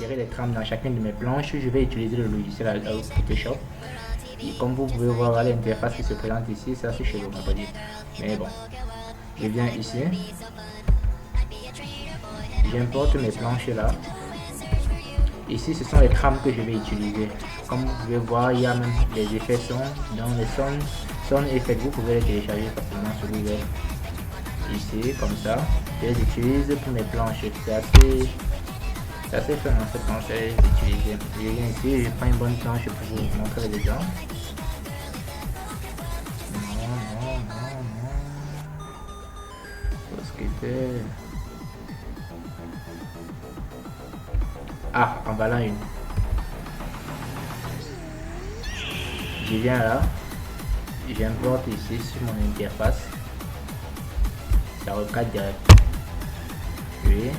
insérer les trames dans chacune de mes planches, je vais utiliser le logiciel Photoshop. Et comme vous pouvez voir l'interface qui se présente ici, ça c'est chez le compagnie. Mais bon, je viens ici, j'importe mes planches là. Ici, ce sont les trames que je vais utiliser. Comme vous pouvez voir, il y a même les effets son, dans les son effects, vous pouvez les télécharger facilement sur le web. Ici, comme ça, je les utilise pour mes planches. C'est assez fun dans cette planche à les utiliser. Je viens ici, je prends une bonne planche pour vous montrer les exemples. Faut skipper. Ah, en voilà une. Je viens là, j'importe ici sur mon interface. Ça recadre direct. Puis,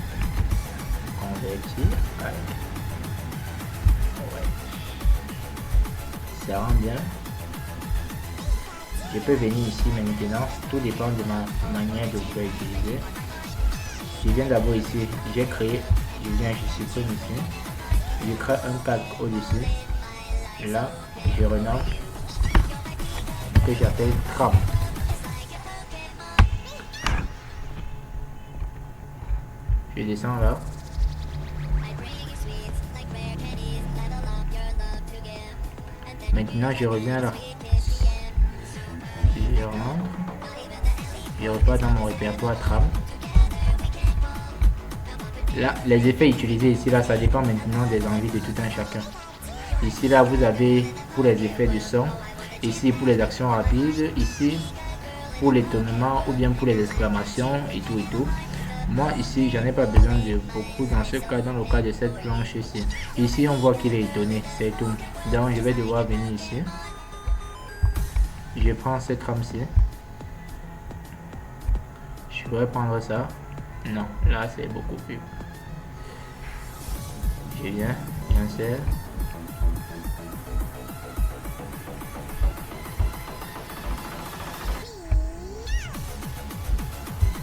convertir. Ouais. Ça rend bien. Je peux venir ici maintenant, tout dépend de ma manière de pouvoir utiliser. Je viens d'abord ici, j'ai créé, je viens, je supprime ici, je crée un calque au-dessus. Là, je renomme que j'appelle trame. Je descends là. Maintenant, je reviens là. Je rentre. Je repars dans mon répertoire trame. Là, les effets utilisés ici, là, ça dépend maintenant des envies de tout un chacun. Ici, là, vous avez pour les effets du son. Ici, pour les actions rapides. Ici, pour l'étonnement ou bien pour les exclamations et tout et tout. Moi, ici, j'en ai pas besoin de beaucoup dans ce cas, dans le cas de cette planche ici. Ici, on voit qu'il est étonné, c'est tout. Donc, je vais devoir venir ici. Je prends cette trame-ci. Je vais prendre ça. Non, là, c'est beaucoup plus. Je viens, j'insère.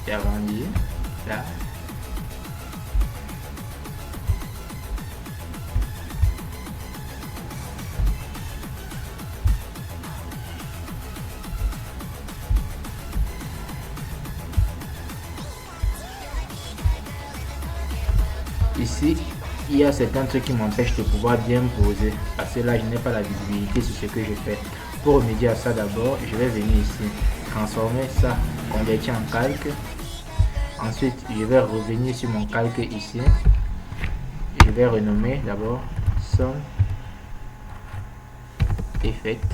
J'agrandis, là. Ici, il y a certains trucs qui m'empêchent de pouvoir bien poser parce que là, je n'ai pas la visibilité sur ce que je fais. Pour remédier à ça, d'abord, je vais venir ici, transformer ça, convertir en calque. Ensuite, je vais revenir sur mon calque ici. Je vais renommer d'abord son effect.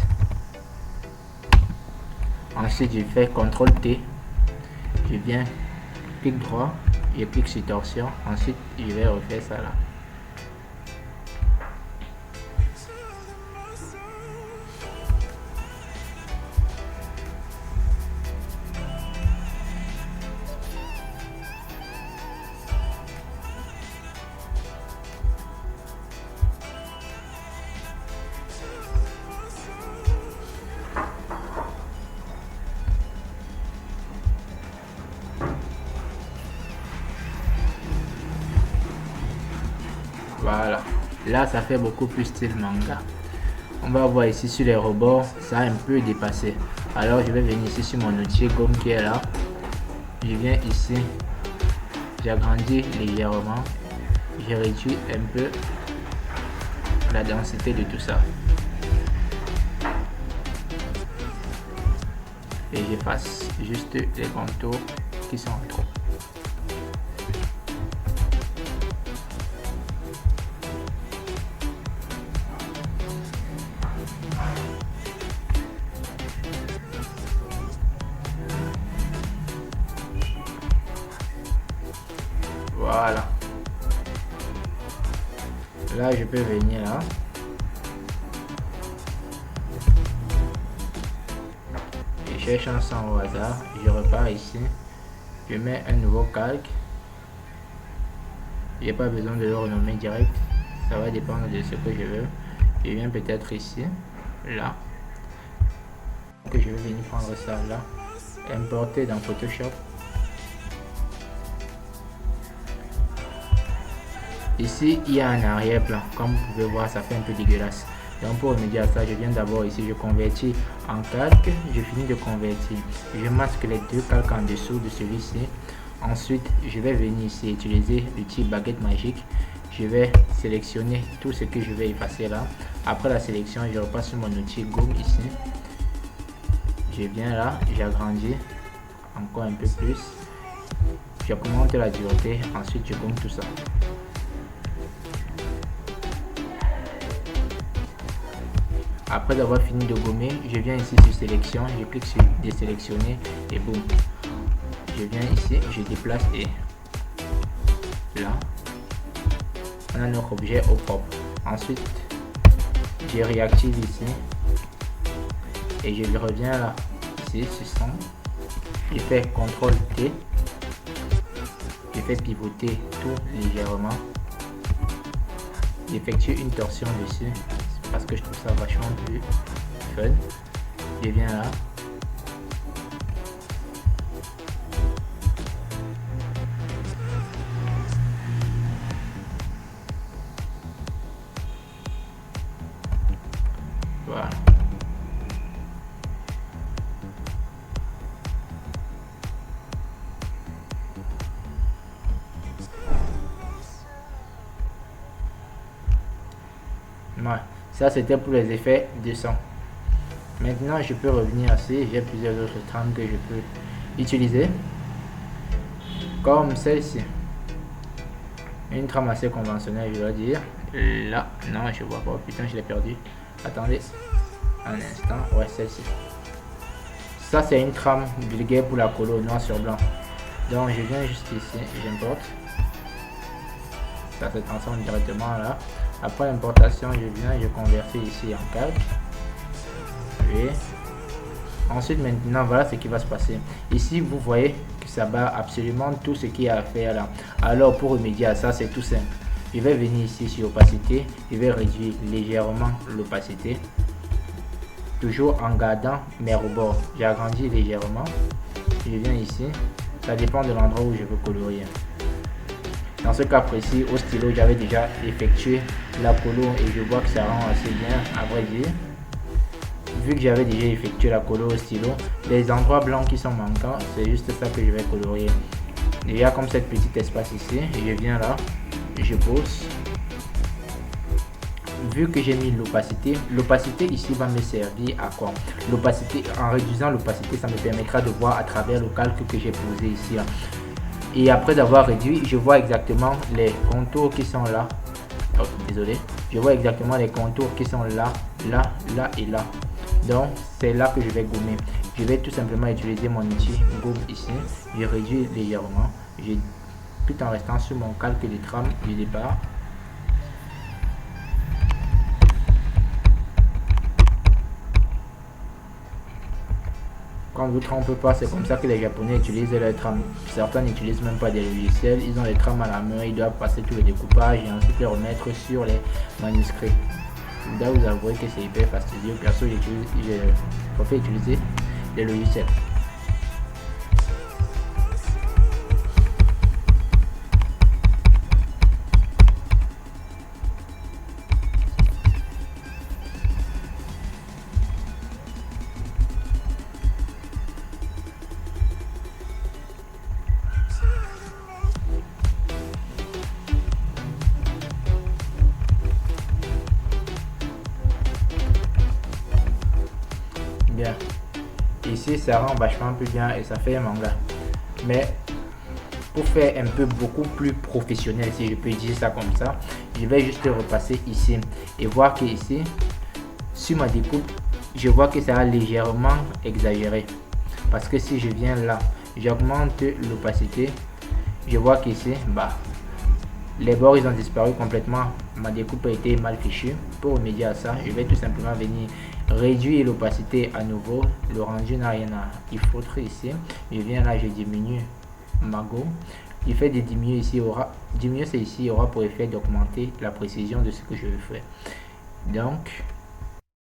Ensuite, je fais CTRL T. Je viens, clic droit, je clique sur torsion. Ensuite, je vais refaire ça là. Voilà, là ça fait beaucoup plus style manga. On va voir ici sur les rebords, ça a un peu dépassé. Alors je vais venir ici sur mon outil gomme qui est là. Je viens ici, j'agrandis légèrement, je réduis un peu la densité de tout ça. Et j'efface juste les contours qui sont trop. Voilà. Là, je peux venir là. Je cherche un son au hasard. Je repars ici. Je mets un nouveau calque. J'ai pas besoin de le renommer direct. Ça va dépendre de ce que je veux. Je viens peut-être ici. Là. Que je vais venir prendre ça là. Importer dans Photoshop. Ici, il y a un arrière-plan. Comme vous pouvez voir, ça fait un peu dégueulasse. Donc pour remédier à ça, je viens d'abord ici, je convertis en calque. Je finis de convertir. Je masque les deux calques en dessous de celui-ci. Ensuite, je vais venir ici utiliser l'outil baguette magique. Je vais sélectionner tout ce que je vais effacer là. Après la sélection, je repasse sur mon outil gomme ici. Je viens là, j'agrandis encore un peu plus. J'augmente la dureté. Ensuite, je gomme tout ça. Après avoir fini de gommer, je viens ici sur sélection, je clique sur désélectionner et boum. Je viens ici, je déplace et là, on a notre objet au propre. Ensuite, je réactive ici et je reviens là, ici sur son. Je fais CTRL T, je fais pivoter tout légèrement. J'effectue une torsion dessus parce que je trouve ça vachement plus fun. Je viens là. Voilà. Ouais. Ça c'était pour les effets de son. Maintenant je peux revenir ici, j'ai plusieurs autres trames que je peux utiliser. Comme celle-ci. Une trame assez conventionnelle je dois dire. Là, non je vois pas, putain je l'ai perdu. Attendez un instant, ouais celle-ci. Ça c'est une trame vulgaire pour la colo noir sur blanc. Donc je viens juste ici, j'importe. Ça se transforme directement là. Après l'importation, je viens, je convertis ici en calque. Et ensuite, maintenant, voilà ce qui va se passer. Ici, vous voyez que ça bat absolument tout ce qu'il y a à faire là. Alors, pour remédier à ça, c'est tout simple. Je vais venir ici sur opacité. Je vais réduire légèrement l'opacité. Toujours en gardant mes rebords. J'agrandis légèrement. Je viens ici. Ça dépend de l'endroit où je veux colorier. Dans ce cas précis, au stylo, j'avais déjà effectué la colo et je vois que ça rend assez bien, à vrai dire. Vu que j'avais déjà effectué la colo au stylo, les endroits blancs qui sont manquants, c'est juste ça que je vais colorier. Il y a comme cette petite espace ici, et je viens là, je pose. Vu que j'ai mis l'opacité ici va me servir à quoi? L'opacité, en réduisant l'opacité, ça me permettra de voir à travers le calque que j'ai posé ici. Là. Et après avoir réduit, je vois exactement les contours qui sont là. Oh, désolé. Je vois exactement les contours qui sont là, là, là et là. Donc, c'est là que je vais gommer. Je vais tout simplement utiliser mon outil gomme ici. Je réduis légèrement. Tout en restant sur mon calque de trame du départ. Quand vous ne trompez pas, c'est comme ça que les Japonais utilisent les trames. Certains n'utilisent même pas des logiciels, ils ont les trames à la main, ils doivent passer tous les découpages et ensuite les remettre sur les manuscrits. Je dois vous avouer que c'est hyper fastidieux. Perso, j'ai préfère utiliser des logiciels. Bien. Ici, ça rend vachement plus bien et ça fait un manga. Mais pour faire un peu beaucoup plus professionnel, si je peux dire ça comme ça, je vais juste repasser ici et voir que ici, sur ma découpe, je vois que ça a légèrement exagéré. Parce que si je viens là, j'augmente l'opacité, je vois qu'ici, bah, les bords ils ont disparu complètement. Ma découpe a été mal fichue. Pour remédier à ça, je vais tout simplement venir réduire l'opacité à nouveau. Le rendu n'a rien à y foutre ici. Je viens là, je diminue ma gomme. Il fait de diminuer ici, diminuer c'est ici aura pour effet d'augmenter la précision de ce que je veux faire. Donc